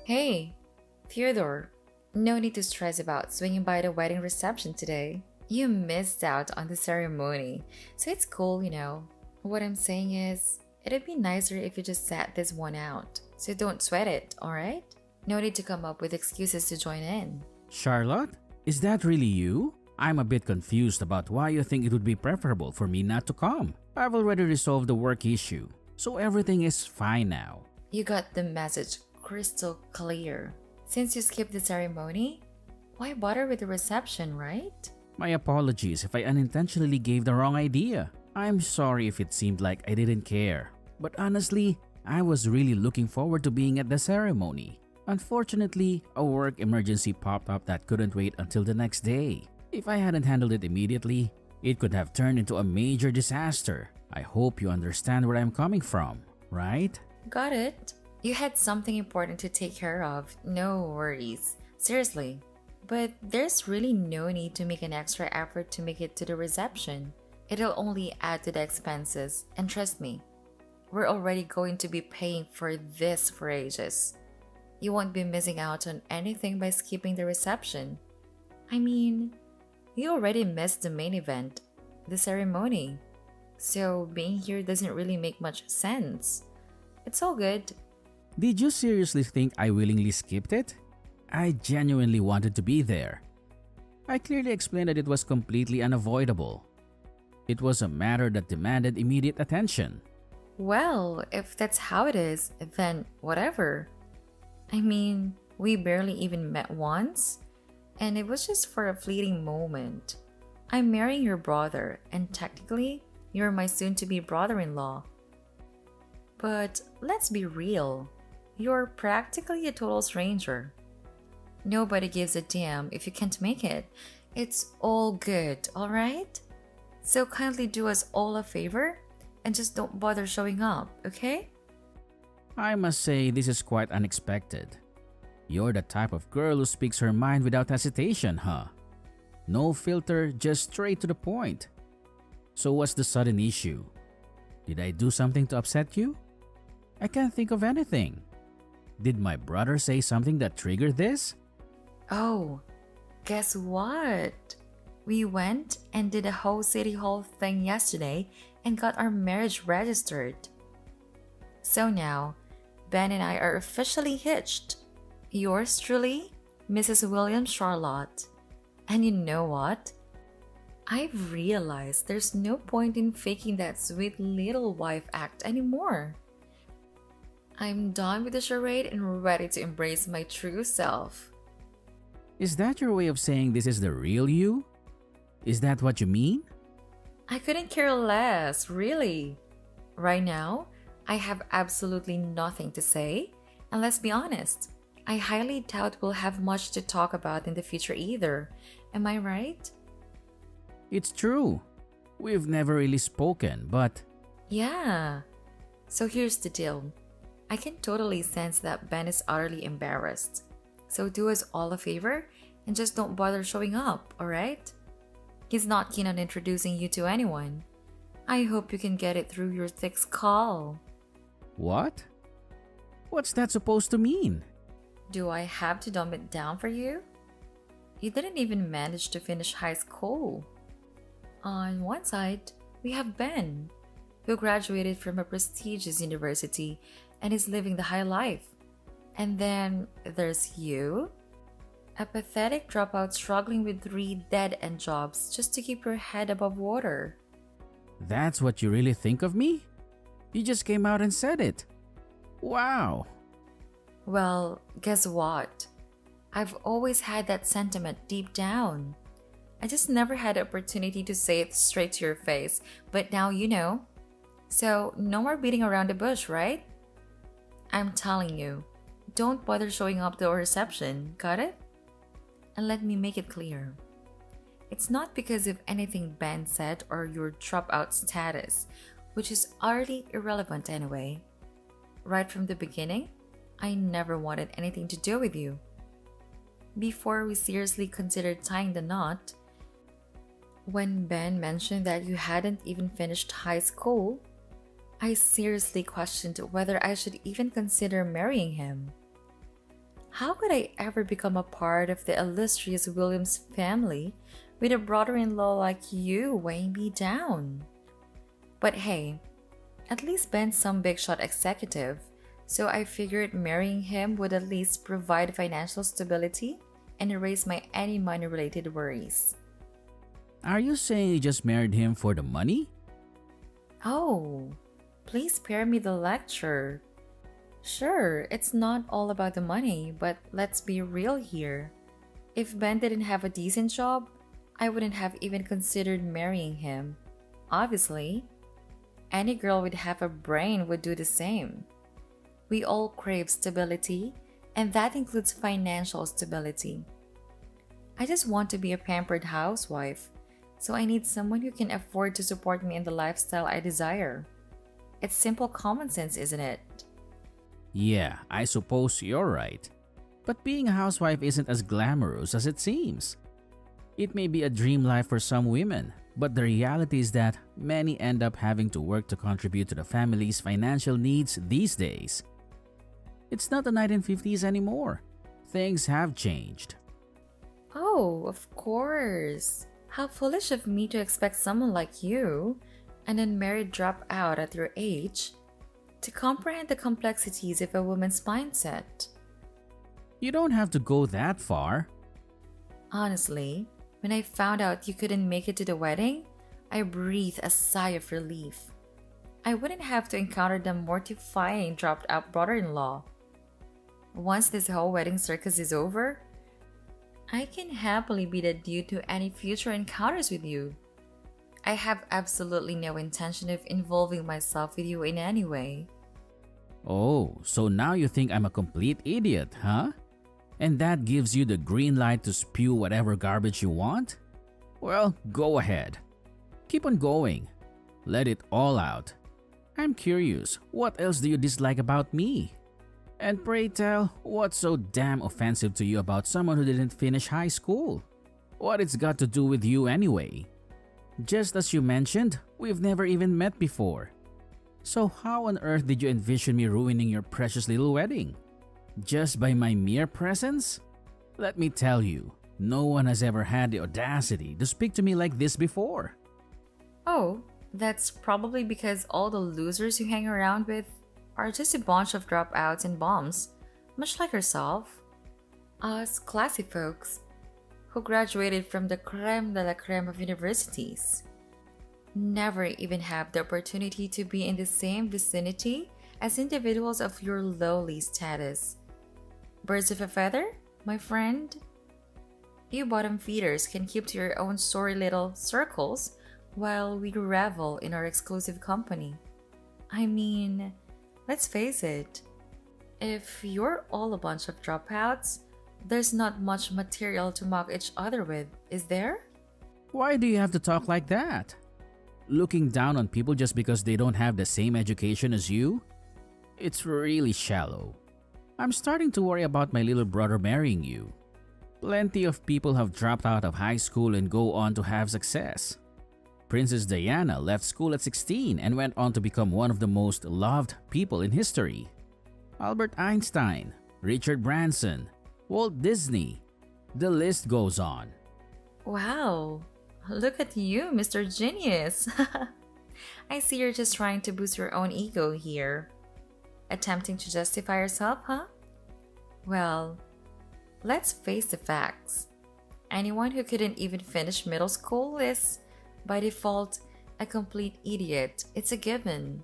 Hey, Theodore, no need to stress about swinging by the wedding reception today. You missed out on the ceremony, so it's cool. What I'm saying is, it'd be nicer if you just sat this one out. So don't sweat it, alright? No need to come up with excuses to join in. Charlotte, is that really you? I'm a bit confused about why you think it would be preferable for me not to come. I've already resolved the work issue, so everything is fine now. You got the message crystal clear. Since you skipped the ceremony, why bother with the reception, right? My apologies if I unintentionally gave the wrong idea. I'm sorry if it seemed like I didn't care. But honestly, I was really looking forward to being at the ceremony. Unfortunately, a work emergency popped up that couldn't wait until the next day. If I hadn't handled it immediately, it could have turned into a major disaster. I hope you understand where I'm coming from, right? Got it. You had something important to take care of. No worries. Seriously. But there's really no need to make an extra effort to make it to the reception. It'll only add to the expenses. And trust me, we're already going to be paying for this for ages. You won't be missing out on anything by skipping the reception. I mean, you already missed the main event, the ceremony. So being here doesn't really make much sense. It's all good. Did you seriously think I willingly skipped it? I genuinely wanted to be there. I clearly explained that it was completely unavoidable. It was a matter that demanded immediate attention. Well, if that's how it is, then whatever. I mean, we barely even met once, and it was just for a fleeting moment. I'm marrying your brother, and technically, you're my soon-to-be brother-in-law. But let's be real, you're practically a total stranger. Nobody gives a damn if you can't make it. It's all good, alright? So kindly do us all a favor and just don't bother showing up, okay? I must say this is quite unexpected. You're the type of girl who speaks her mind without hesitation, huh? No filter, just straight to the point. So what's the sudden issue? Did I do something to upset you? I can't think of anything. Did my brother say something that triggered this? Oh, guess what? We went and did a whole city hall thing yesterday and got our marriage registered. So now, Ben and I are officially hitched. Yours truly, Mrs. William Charlotte. And you know what? I've realized there's no point in faking that sweet little wife act anymore. I'm done with the charade and ready to embrace my true self. Is that your way of saying this is the real you? Is that what you mean? I couldn't care less, really. Right now, I have absolutely nothing to say, and let's be honest, I highly doubt we'll have much to talk about in the future either. Am I right? It's true. We've never really spoken, but... Yeah. So here's the deal. I can totally sense that Ben is utterly embarrassed. So do us all a favor and just don't bother showing up, alright? He's not keen on introducing you to anyone. I hope you can get it through your thick skull. What? What's that supposed to mean? Do I have to dumb it down for you? You didn't even manage to finish high school. On one side, we have Ben, who graduated from a prestigious university and is living the high life. And then there's you, a pathetic dropout struggling with 3 dead-end jobs just to keep your head above water. That's what you really think of me? You just came out and said it. Wow. Well, guess what? I've always had that sentiment deep down. I just never had the opportunity to say it straight to your face, but now you know. So, no more beating around the bush, right? I'm telling you, don't bother showing up to a reception, got it? And let me make it clear. It's not because of anything Ben said or your dropout status, which is utterly irrelevant anyway. Right from the beginning, I never wanted anything to do with you. Before we seriously considered tying the knot, when Ben mentioned that you hadn't even finished high school, I seriously questioned whether I should even consider marrying him. How could I ever become a part of the illustrious Williams family with a brother in law like you weighing me down? But hey, at least Ben's some big shot executive, so I figured marrying him would at least provide financial stability and erase my any money related worries. Are you saying you just married him for the money? Oh, please spare me the lecture. Sure, it's not all about the money, but let's be real here. If Ben didn't have a decent job, I wouldn't have even considered marrying him. Obviously, any girl with half a brain would do the same. We all crave stability, and that includes financial stability. I just want to be a pampered housewife, so I need someone who can afford to support me in the lifestyle I desire. It's simple common sense, isn't it? Yeah, I suppose you're right. But being a housewife isn't as glamorous as it seems. It may be a dream life for some women, but the reality is that many end up having to work to contribute to the family's financial needs these days. It's not the 1950s anymore. Things have changed. Oh, of course. How foolish of me to expect someone like you, an unmarried dropout at your age, to comprehend the complexities of a woman's mindset. You don't have to go that far. Honestly, when I found out you couldn't make it to the wedding, I breathed a sigh of relief. I wouldn't have to encounter the mortifying dropped out brother in law. Once this whole wedding circus is over, I can happily be the dude to any future encounters with you. I have absolutely no intention of involving myself with you in any way. Oh, so now you think I'm a complete idiot, huh? And that gives you the green light to spew whatever garbage you want? Well, go ahead. Keep on going. Let it all out. I'm curious, what else do you dislike about me? And pray tell, what's so damn offensive to you about someone who didn't finish high school? What it's got to do with you anyway? Just as you mentioned, we've never even met before. So how on earth did you envision me ruining your precious little wedding? Just by my mere presence? Let me tell you, no one has ever had the audacity to speak to me like this before. Oh, that's probably because all the losers you hang around with are just a bunch of dropouts and bums, much like yourself. Us classy folks who graduated from the creme de la creme of universities never even have the opportunity to be in the same vicinity as individuals of your lowly status. Birds of a feather, my friend? You bottom feeders can keep to your own sorry little circles while we revel in our exclusive company. I mean, let's face it, if you're all a bunch of dropouts, there's not much material to mock each other with, is there? Why do you have to talk like that? Looking down on people just because they don't have the same education as you? It's really shallow. I'm starting to worry about my little brother marrying you. Plenty of people have dropped out of high school and go on to have success. Princess Diana left school at 16 and went on to become one of the most loved people in history. Albert Einstein, Richard Branson, Walt Disney. The list goes on. Wow, look at you, Mr. Genius. I see you're just trying to boost your own ego here. Attempting to justify yourself, huh? Well, let's face the facts. Anyone who couldn't even finish middle school is, by default, a complete idiot. It's a given.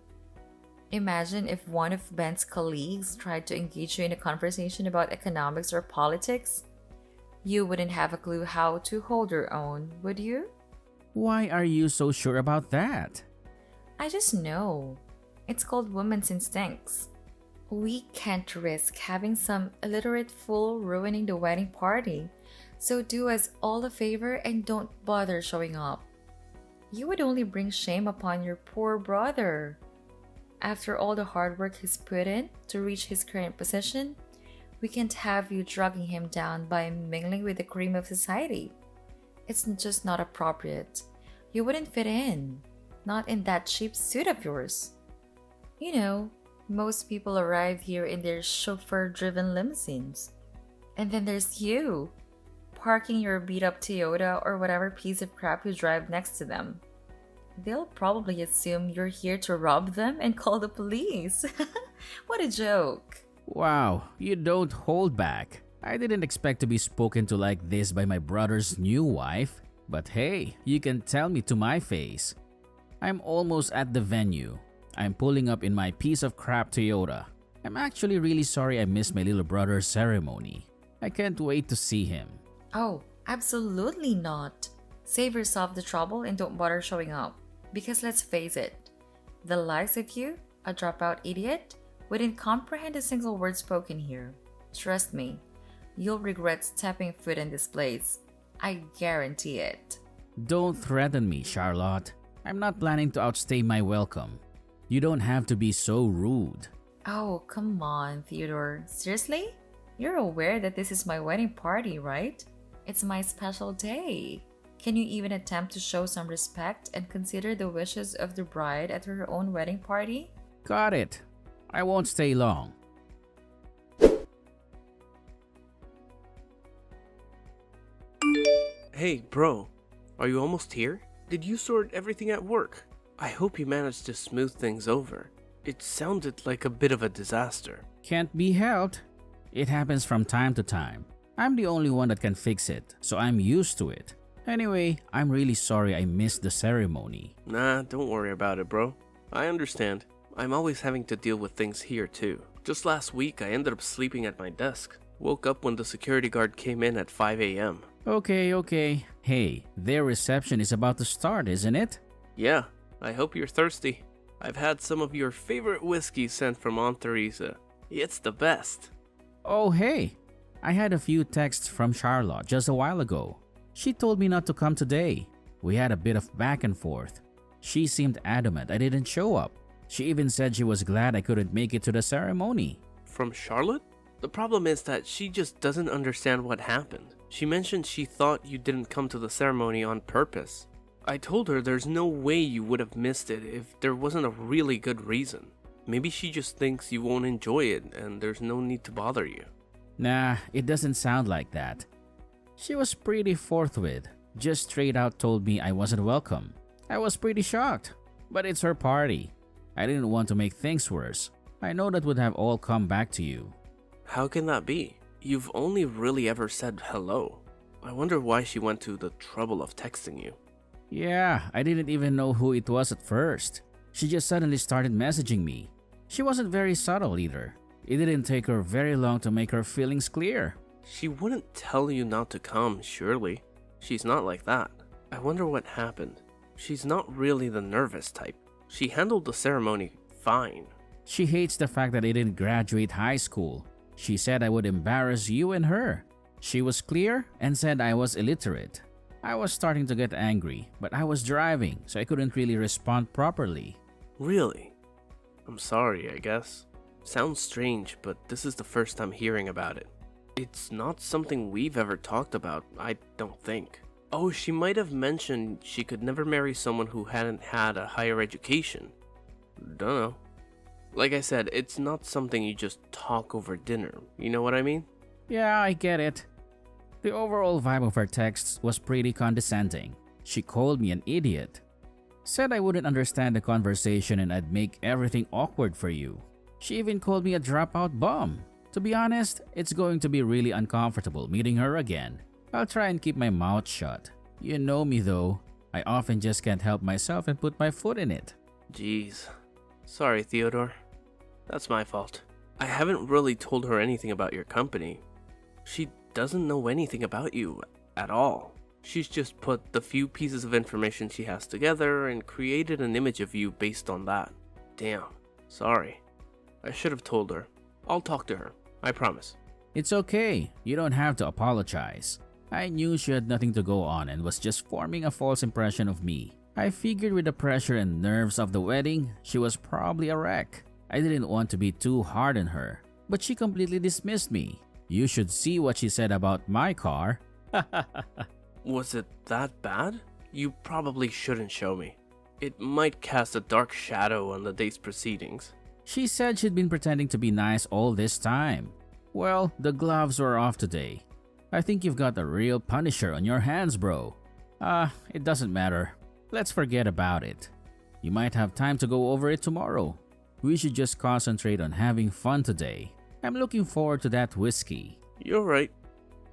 Imagine if one of Ben's colleagues tried to engage you in a conversation about economics or politics. You wouldn't have a clue how to hold your own, would you? Why are you so sure about that? I just know. It's called women's instincts. We can't risk having some illiterate fool ruining the wedding party, so do us all a favor and don't bother showing up. You would only bring shame upon your poor brother. After all the hard work he's put in to reach his current position, we can't have you dragging him down by mingling with the cream of society. It's just not appropriate. You wouldn't fit in, not in that cheap suit of yours. You know, most people arrive here in their chauffeur-driven limousines. And then there's you, parking your beat up Toyota or whatever piece of crap you drive next to them. They'll probably assume you're here to rob them and call the police. What a joke. Wow, you don't hold back. I didn't expect to be spoken to like this by my brother's new wife. But hey, you can tell me to my face. I'm almost at the venue. I'm pulling up in my piece of crap Toyota. I'm actually really sorry I missed my little brother's ceremony. I can't wait to see him. Oh, absolutely not. Save yourself the trouble and don't bother showing up. Because let's face it, the likes of you, a dropout idiot, wouldn't comprehend a single word spoken here. Trust me, you'll regret stepping foot in this place. I guarantee it. Don't threaten me, Charlotte. I'm not planning to outstay my welcome. You don't have to be so rude. Oh, come on, Theodore. Seriously? You're aware that this is my wedding party, right? It's my special day. Can you even attempt to show some respect and consider the wishes of the bride at her own wedding party? Got it. I won't stay long. Hey, bro. Are you almost here? Did you sort everything at work? I hope you managed to smooth things over. It sounded like a bit of a disaster. Can't be helped. It happens from time to time. I'm the only one that can fix it, so I'm used to it. Anyway, I'm really sorry I missed the ceremony. Nah, don't worry about it, bro. I understand. I'm always having to deal with things here too. Just last week, I ended up sleeping at my desk. Woke up when the security guard came in at 5 a.m. Okay. Hey, their reception is about to start, isn't it? Yeah, I hope you're thirsty. I've had some of your favorite whiskey sent from Aunt Teresa. It's the best. Oh, hey. I had a few texts from Charlotte just a while ago. She told me not to come today. We had a bit of back and forth. She seemed adamant I didn't show up. She even said she was glad I couldn't make it to the ceremony. From Charlotte? The problem is that she just doesn't understand what happened. She mentioned she thought you didn't come to the ceremony on purpose. I told her there's no way you would have missed it if there wasn't a really good reason. Maybe she just thinks you won't enjoy it and there's no need to bother you. Nah, it doesn't sound like that. She was pretty forthwith. Just straight out told me I wasn't welcome. I was pretty shocked. But it's her party. I didn't want to make things worse. I know that would have all come back to you. How can that be? You've only really ever said hello. I wonder why she went to the trouble of texting you. Yeah, I didn't even know who it was at first. She just suddenly started messaging me. She wasn't very subtle either. It didn't take her very long to make her feelings clear. She wouldn't tell you not to come, surely. She's not like that. I wonder what happened. She's not really the nervous type. She handled the ceremony fine. She hates the fact that I didn't graduate high school. She said I would embarrass you and her. She was clear and said I was illiterate. I was starting to get angry, but I was driving, so I couldn't really respond properly. Really? I'm sorry, I guess. Sounds strange, but this is the first time hearing about it. It's not something we've ever talked about, I don't think. Oh, she might have mentioned she could never marry someone who hadn't had a higher education. Dunno. Like I said, it's not something you just talk over dinner, you know what I mean? Yeah, I get it. The overall vibe of her texts was pretty condescending. She called me an idiot. Said I wouldn't understand the conversation and I'd make everything awkward for you. She even called me a dropout bum. To be honest, it's going to be really uncomfortable meeting her again. I'll try and keep my mouth shut. You know me though. I often just can't help myself and put my foot in it. Jeez. Sorry, Theodore. That's my fault. I haven't really told her anything about your company. She doesn't know anything about you at all. She's just put the few pieces of information she has together and created an image of you based on that. Damn. Sorry. I should have told her. I'll talk to her. I promise. It's okay. You don't have to apologize. I knew she had nothing to go on and was just forming a false impression of me. I figured with the pressure and nerves of the wedding, she was probably a wreck. I didn't want to be too hard on her, but she completely dismissed me. You should see what she said about my car. Was it that bad? You probably shouldn't show me. It might cast a dark shadow on the day's proceedings. She said she'd been pretending to be nice all this time. Well, the gloves were off today. I think you've got a real punisher on your hands, bro. It doesn't matter. Let's forget about it. You might have time to go over it tomorrow. We should just concentrate on having fun today. I'm looking forward to that whiskey. You're right.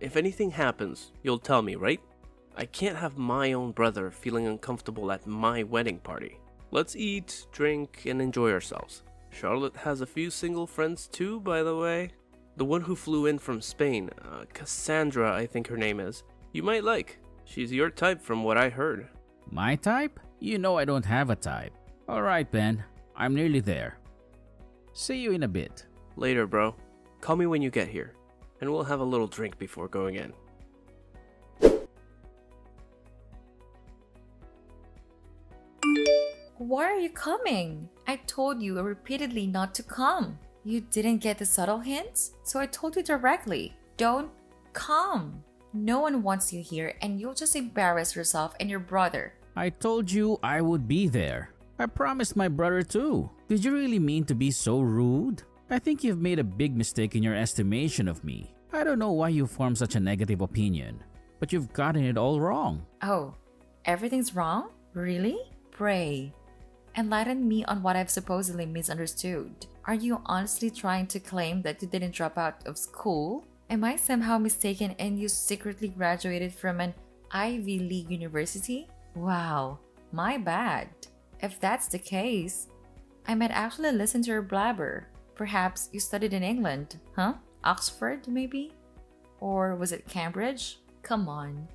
If anything happens, you'll tell me, right? I can't have my own brother feeling uncomfortable at my wedding party. Let's eat, drink, and enjoy ourselves. Charlotte has a few single friends too, by the way. The one who flew in from Spain, Cassandra, I think her name is. You might like. She's your type from what I heard. My type? You know I don't have a type. Alright, Ben. I'm nearly there. See you in a bit. Later, bro. Call me when you get here, and we'll have a little drink before going in. Why are you coming? I told you repeatedly not to come. You didn't get the subtle hints? So I told you directly, don't come. No one wants you here and you'll just embarrass yourself and your brother. I told you I would be there. I promised my brother too. Did you really mean to be so rude? I think you've made a big mistake in your estimation of me. I don't know why you formed such a negative opinion, but you've gotten it all wrong. Oh, everything's wrong? Really? Pray. Enlighten me on what I've supposedly misunderstood. Are you honestly trying to claim that you didn't drop out of school? Am I somehow mistaken and you secretly graduated from an Ivy League university? Wow, my bad. If that's the case, I might actually listen to your blabber. Perhaps you studied in England, huh? Oxford, maybe? Or was it Cambridge? Come on.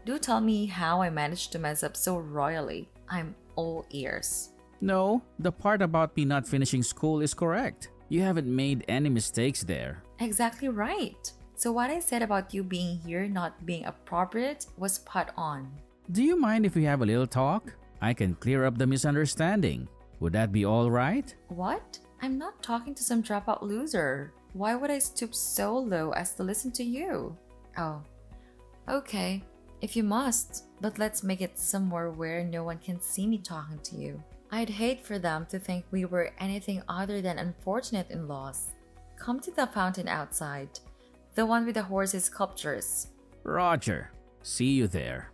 Do tell me how I managed to mess up so royally. I'm all ears. No, the part about me not finishing school is correct. You haven't made any mistakes there. Exactly right. So what I said about you being here not being appropriate was spot on. Do you mind if we have a little talk? I can clear up the misunderstanding. Would that be all right? What? I'm not talking to some dropout loser. Why would I stoop so low as to listen to you? Oh, okay. If you must, but let's make it somewhere where no one can see me talking to you. I'd hate for them to think we were anything other than unfortunate in-laws. Come to the fountain outside, the one with the horses' sculptures. Roger. See you there.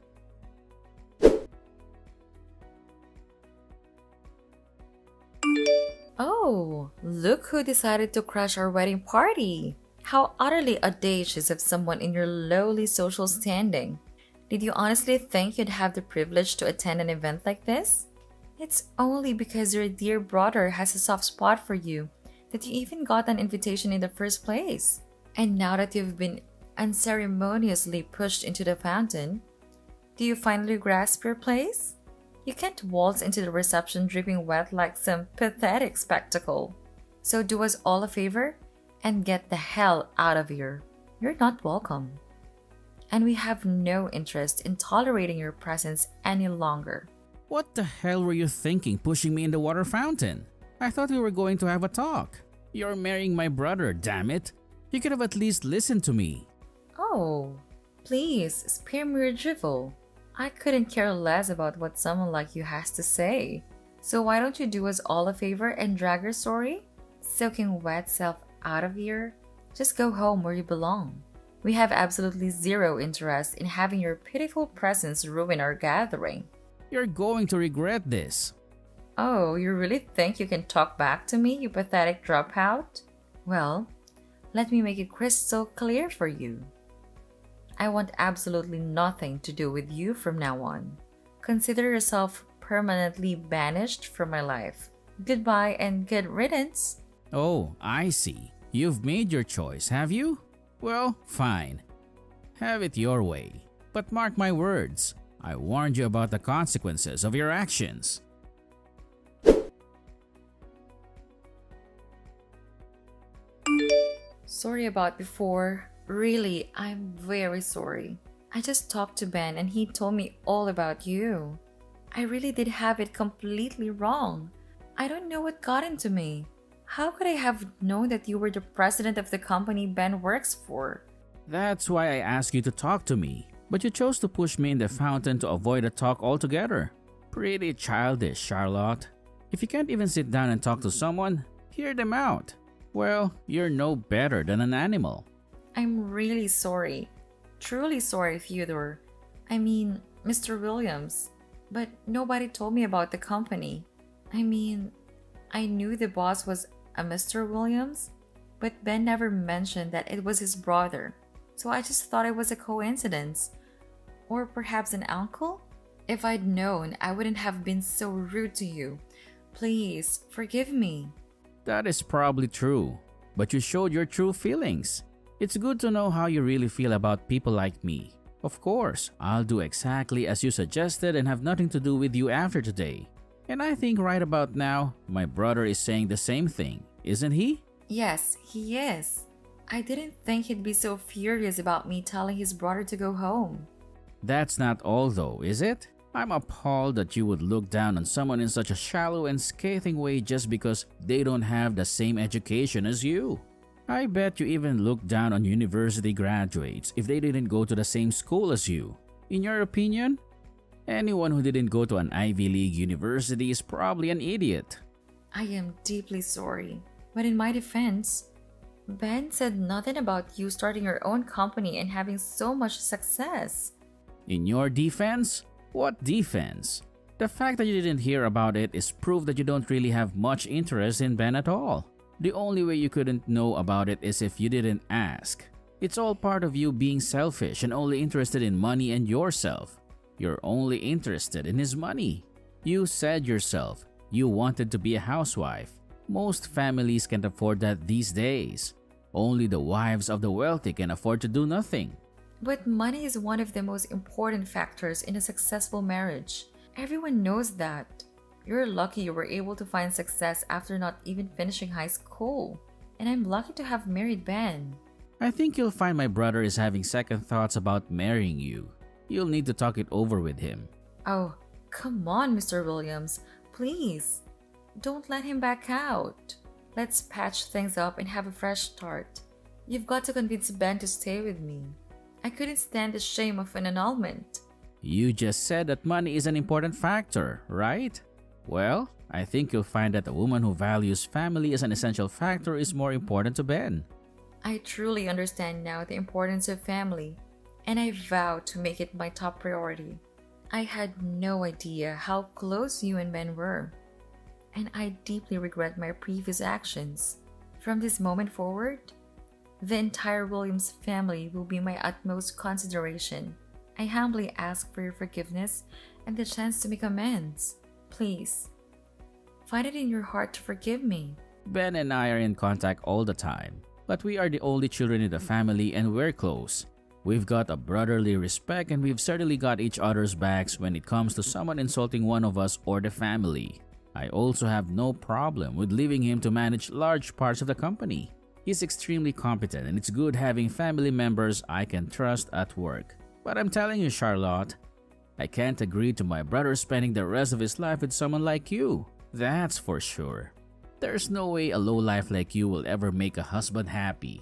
Oh, look who decided to crash our wedding party. How utterly audacious of someone in your lowly social standing. Did you honestly think you'd have the privilege to attend an event like this? It's only because your dear brother has a soft spot for you that you even got an invitation in the first place. And now that you've been unceremoniously pushed into the fountain, do you finally grasp your place? You can't waltz into the reception dripping wet like some pathetic spectacle. So do us all a favor and get the hell out of here. You're not welcome. And we have no interest in tolerating your presence any longer. What the hell were you thinking pushing me in the water fountain? I thought we were going to have a talk. You're marrying my brother, damn it. You could have at least listened to me. Oh, please spare me your drivel. I couldn't care less about what someone like you has to say. So why don't you do us all a favor and drag your story? Soaking wet self out of here? Just go home where you belong. We have absolutely zero interest in having your pitiful presence ruin our gathering. You're going to regret this. Oh, you really think you can talk back to me, you pathetic dropout? Well, let me make it crystal clear for you. I want absolutely nothing to do with you from now on. Consider yourself permanently banished from my life. Goodbye and good riddance. Oh, I see. You've made your choice, have you? Well, fine. Have it your way. But mark my words, I warned you about the consequences of your actions. Sorry about before. Really, I'm very sorry. I just talked to Ben and he told me all about you. I really did have it completely wrong. I don't know what got into me. How could I have known that you were the president of the company Ben works for? That's why I asked you to talk to me, but you chose to push me in the fountain to avoid a talk altogether. Pretty childish, Charlotte. If you can't even sit down and talk to someone, hear them out. Well, you're no better than an animal. I'm really sorry. Truly sorry, Theodore. I mean, Mr. Williams. But nobody told me about the company. I mean, I knew the boss was a Mr. Williams, but Ben never mentioned that it was his brother. So I just thought it was a coincidence. Or perhaps an uncle? If I'd known, I wouldn't have been so rude to you. Please, forgive me. That is probably true, but you showed your true feelings. It's good to know how you really feel about people like me. Of course, I'll do exactly as you suggested and have nothing to do with you after today. And I think right about now, my brother is saying the same thing, isn't he? Yes, he is. I didn't think he'd be so furious about me telling his brother to go home. That's not all though, is it? I'm appalled that you would look down on someone in such a shallow and scathing way just because they don't have the same education as you. I bet you even look down on university graduates if they didn't go to the same school as you. In your opinion, anyone who didn't go to an Ivy League university is probably an idiot. I am deeply sorry. But in my defense, Ben said nothing about you starting your own company and having so much success. In your defense? What defense? The fact that you didn't hear about it is proof that you don't really have much interest in Ben at all. The only way you couldn't know about it is if you didn't ask. It's all part of you being selfish and only interested in money and yourself. You're only interested in his money. You said yourself you wanted to be a housewife. Most families can't afford that these days. Only the wives of the wealthy can afford to do nothing. But money is one of the most important factors in a successful marriage. Everyone knows that. You're lucky you were able to find success after not even finishing high school. And I'm lucky to have married Ben. I think you'll find my brother is having second thoughts about marrying you. You'll need to talk it over with him. Oh, come on, Mr. Williams. Please. Don't let him back out. Let's patch things up and have a fresh start. You've got to convince Ben to stay with me. I couldn't stand the shame of an annulment. You just said that money is an important factor, right? Well, I think you'll find that a woman who values family as an essential factor is more important to Ben. I truly understand now the importance of family, and I vow to make it my top priority. I had no idea how close you and Ben were, and I deeply regret my previous actions. From this moment forward, the entire Williams family will be my utmost consideration. I humbly ask for your forgiveness and the chance to make amends. Please, find it in your heart to forgive me. Ben and I are in contact all the time, but we are the only children in the family and we're close. We've got a brotherly respect and we've certainly got each other's backs when it comes to someone insulting one of us or the family. I also have no problem with leaving him to manage large parts of the company. He's extremely competent and it's good having family members I can trust at work. But I'm telling you, Charlotte, I can't agree to my brother spending the rest of his life with someone like you. That's for sure. There's no way a lowlife like you will ever make a husband happy.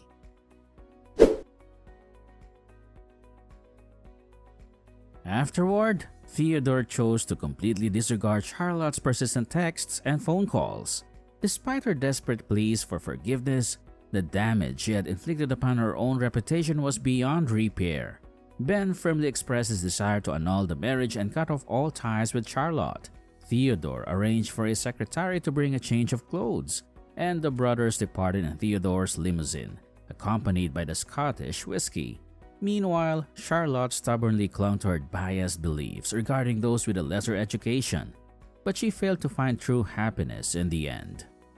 Afterward, Theodore chose to completely disregard Charlotte's persistent texts and phone calls. Despite her desperate pleas for forgiveness, the damage she had inflicted upon her own reputation was beyond repair. Ben firmly expressed his desire to annul the marriage and cut off all ties with Charlotte. Theodore arranged for his secretary to bring a change of clothes, and the brothers departed in Theodore's limousine, accompanied by the Scottish whiskey. Meanwhile, Charlotte stubbornly clung to her biased beliefs regarding those with a lesser education, but she failed to find true happiness in the end.